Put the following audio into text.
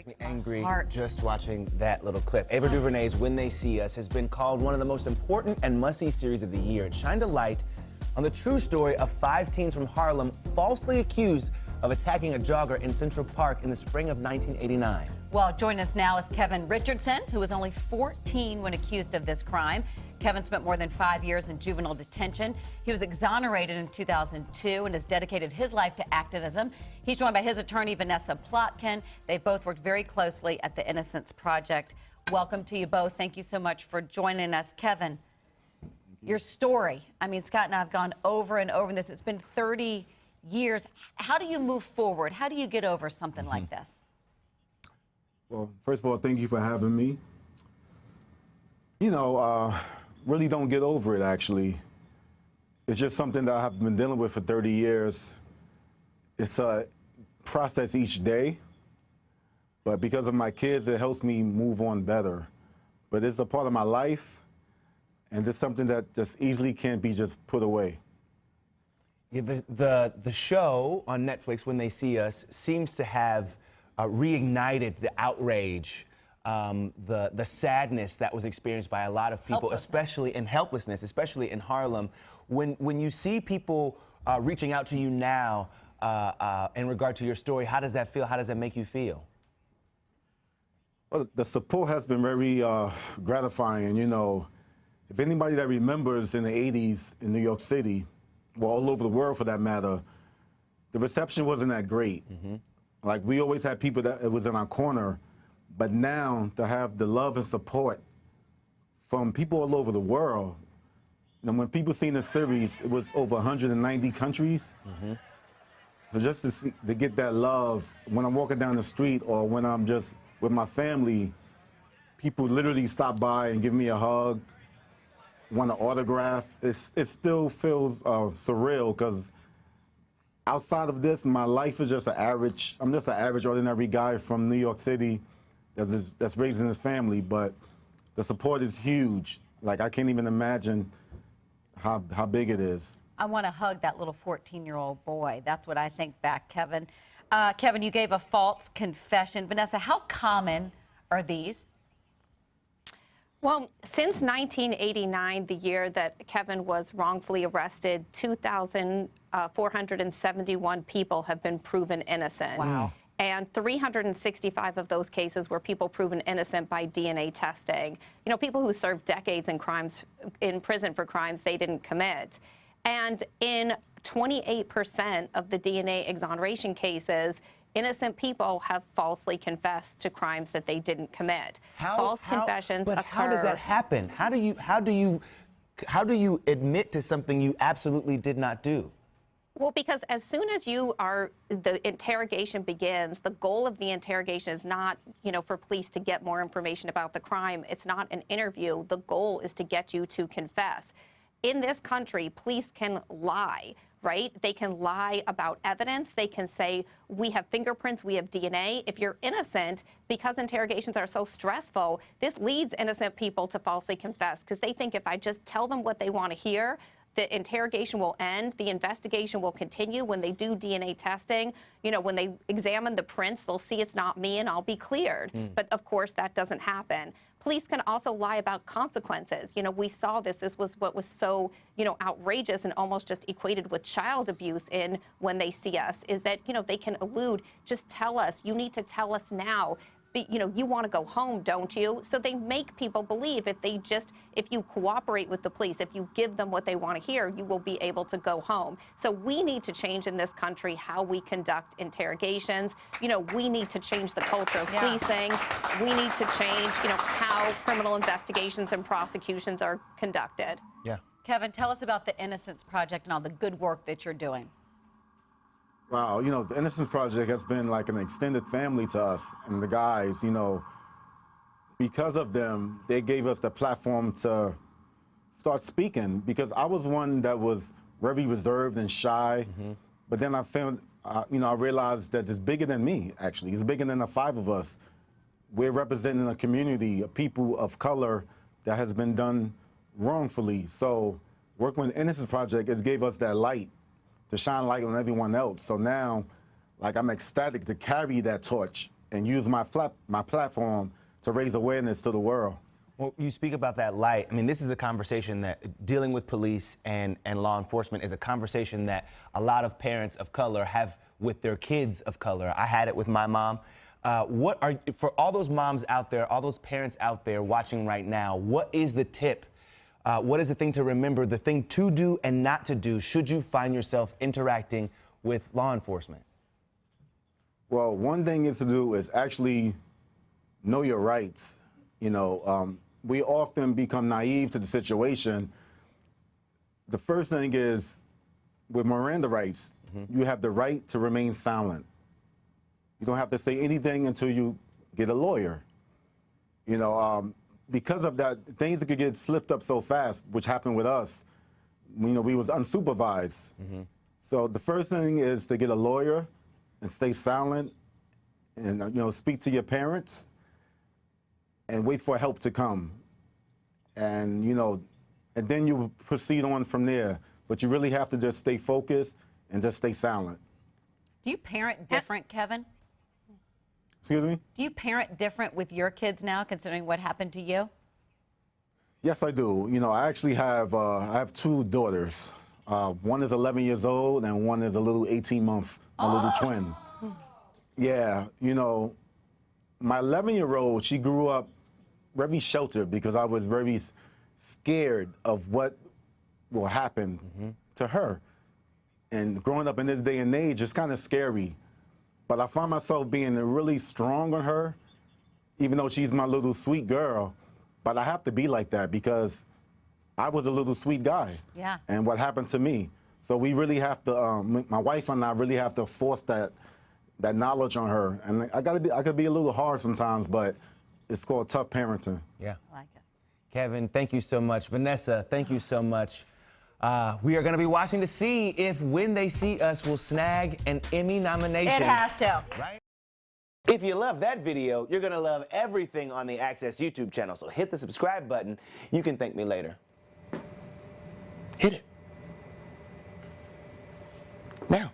Makes me angry heart. just watching that little clip. Ava DuVernay's When They See Us has been called one of the most important and must-see series of the year. It shined a light on the true story of 5 teens from Harlem falsely accused of attacking a jogger in Central Park in the spring of 1989. Well, join us now is Kevin Richardson, who was only 14 when accused of this crime. Kevin spent more than 5 years in juvenile detention. He was exonerated in 2002 and has dedicated his life to activism. He's joined by his attorney, Vanessa Potkin. They've both worked very closely at the Innocence Project. Welcome to you both. Thank you so much for joining us. Kevin, your story. I mean, Scott and I have gone over and over this. It's been 30 years. How do you move forward? How do you get over something like this? Well, first of all, thank you for having me. You know, really don't get over it, actually. It's just something that I've been dealing with for 30 years. It's a process each day, but because of my kids, it helps me move on better. But it's a part of my life, and it's something that just easily can't be just put away. Yeah, the show on Netflix, When They See Us, seems to have reignited the outrage, the sadness that was experienced by a lot of people, especially in helplessness, especially in Harlem. When you see people reaching out to you now in regard to your story, how does that feel? How does that make you feel? Well, the support has been very gratifying. You know, if anybody that remembers in the 80s in New York City, well, all over the world for that matter, the reception wasn't that great. Like, we always had people that it was in our corner, but now to have the love and support from people all over the world, you know, when people seen the series, it was over 190 countries. So just to see, to get that love, when I'm walking down the street or when I'm just with my family, people literally stop by and give me a hug, want an autograph. It still feels surreal, because outside of this, my life is just I'm just an average, ordinary guy from New York City that's raising his family, but the support is huge. Like, I can't even imagine how big it is. I want to hug that little 14-year-old boy. That's what I think back, Kevin. Kevin, you gave a false confession. Vanessa, how common are these? Well, since 1989, the year that Kevin was wrongfully arrested, 2,471 people have been proven innocent. Wow. And 365 of those cases were people proven innocent by DNA testing. You know, people who served decades in prison for crimes they didn't commit. And in 28% of the DNA exoneration cases, innocent people have falsely confessed to crimes that they didn't commit. False confessions occur. But how does that happen? How do you admit to something you absolutely did not do? Well, because as soon as the interrogation begins, the goal of the interrogation is not, you know, for police to get more information about the crime. It's not an interview. The goal is to get you to confess. In this country, police can lie, right? They can lie about evidence. They can say, we have fingerprints, we have DNA. If you're innocent, because interrogations are so stressful, this leads innocent people to falsely confess, because they think if I just tell them what they want to hear, the interrogation will end, the investigation will continue. When they do DNA testing, you know, when they examine the prints, they'll see it's not me and I'll be cleared. But of course, that doesn't happen. Police can also lie about consequences. You know, we saw this. This was what was so, you know, outrageous and almost just equated with child abuse in When They See Us, is that, you know, they can elude, just tell us, you need to tell us now. You know, you want to go home, don't you? So they make people believe if you cooperate with the police, if you give them what they want to hear, you will be able to go home. So we need to change in this country how we conduct interrogations. You know, we need to change the culture of policing. We need to change, you know, how criminal investigations and prosecutions are conducted. Yeah. Kevin, tell us about the Innocence Project and all the good work that you're doing. Wow, you know, the Innocence Project has been like an extended family to us, and the guys, you know, because of them, they gave us the platform to start speaking, because I was one that was very reserved and shy, but then I found, you know, I realized that it's bigger than me, actually. It's bigger than the 5 of us. We're representing a community of people of color that has been done wrongfully. So working with the Innocence Project, it gave us that light to shine light on everyone else. So now, like, I'm ecstatic to carry that torch and use my platform to raise awareness to the world. Well, you speak about that light. I mean, this is a conversation that dealing with police and law enforcement is a conversation that a lot of parents of color have with their kids of color. I had it with my mom. For all those moms out there, all those parents out there watching right now, what is the tip? What is the thing to remember, the thing to do and not to do should you find yourself interacting with law enforcement? Well, one thing is to do is actually know your rights. You know, we often become naive to the situation. The first thing is, with Miranda rights, you have the right to remain silent. You don't have to say anything until you get a lawyer. You know, because of that, things that could get slipped up so fast, which happened with us, you know, we was unsupervised. So the first thing is to get a lawyer and stay silent and, you know, speak to your parents and wait for help to come. And, you know, and then you proceed on from there. But you really have to just stay focused and just stay silent. Do you parent different, Kevin? Excuse me? Do you parent different with your kids now, considering what happened to you? Yes, I do. You know, I actually have, I have two daughters. One is 11 years old and one is a little 18-month, my little twin. Yeah, you know, my 11-year-old, she grew up very sheltered because I was very scared of what will happen to her. And growing up in this day and age, it's kind of scary. But I find myself being really strong on her, even though she's my little sweet girl. But I have to be like that because I was a little sweet guy. Yeah. And what happened to me. So we really have to, my wife and I really have to force that knowledge on her. And I could be a little hard sometimes, but it's called tough parenting. Yeah. I like it. Kevin, thank you so much. Vanessa, thank you so much. We are going to be watching to see if When They See Us will snag an Emmy nomination. It has to. Right? If you love that video, you're going to love everything on the Access YouTube channel. So hit the subscribe button. You can thank me later. Hit it. Now.